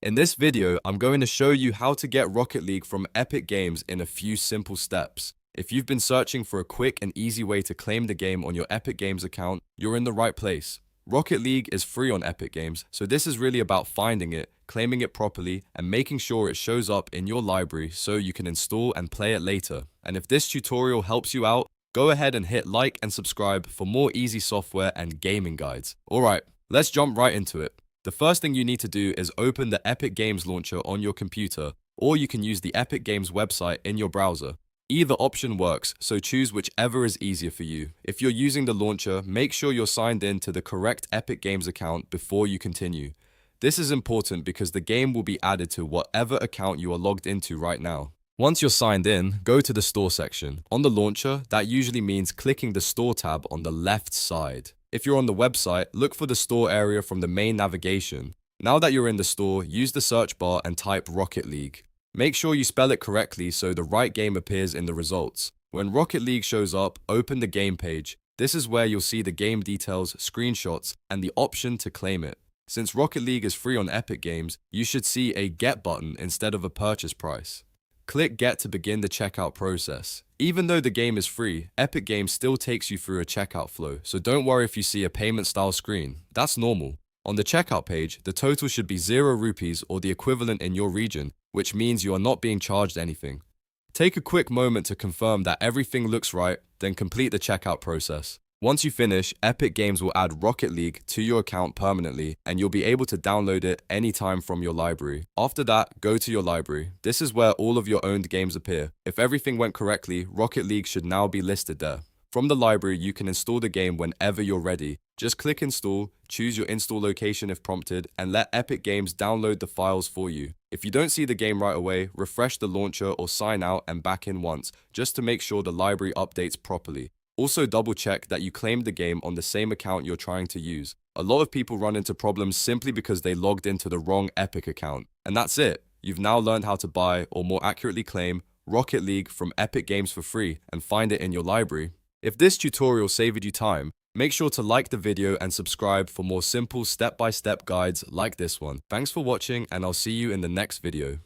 In this video, I'm going to show you how to get Rocket League from Epic Games in a few simple steps. If you've been searching for a quick and easy way to claim the game on your Epic Games account, you're in the right place. Rocket League is free on Epic Games, so this is really about finding it, claiming it properly, and making sure it shows up in your library so you can install and play it later. And if this tutorial helps you out, go ahead and hit like and subscribe for more easy software and gaming guides. Alright, let's jump right into it. The first thing you need to do is open the Epic Games launcher on your computer, or you can use the Epic Games website in your browser. Either option works, so choose whichever is easier for you. If you're using the launcher, make sure you're signed in to the correct Epic Games account before you continue. This is important because the game will be added to whatever account you are logged into right now. Once you're signed in, go to the store section. On the launcher, that usually means clicking the store tab on the left side. If you're on the website, look for the store area from the main navigation. Now that you're in the store, use the search bar and type Rocket League. Make sure you spell it correctly so the right game appears in the results. When Rocket League shows up, open the game page. This is where you'll see the game details, screenshots, and the option to claim it. Since Rocket League is free on Epic Games, you should see a Get button instead of a purchase price. Click Get to begin the checkout process. Even though the game is free, Epic Games still takes you through a checkout flow, so don't worry if you see a payment style screen. That's normal. On the checkout page, the total should be 0 rupees or the equivalent in your region, which means you are not being charged anything. Take a quick moment to confirm that everything looks right, then complete the checkout process. Once you finish, Epic Games will add Rocket League to your account permanently, and you'll be able to download it anytime from your library. After that, go to your library. This is where all of your owned games appear. If everything went correctly, Rocket League should now be listed there. From the library, you can install the game whenever you're ready. Just click Install, choose your install location if prompted, and let Epic Games download the files for you. If you don't see the game right away, refresh the launcher or sign out and back in once, just to make sure the library updates properly. Also double check that you claimed the game on the same account you're trying to use. A lot of people run into problems simply because they logged into the wrong Epic account. And that's it. You've now learned how to buy, or more accurately claim, Rocket League from Epic Games for free and find it in your library. If this tutorial saved you time, make sure to like the video and subscribe for more simple step-by-step guides like this one. Thanks for watching, and I'll see you in the next video.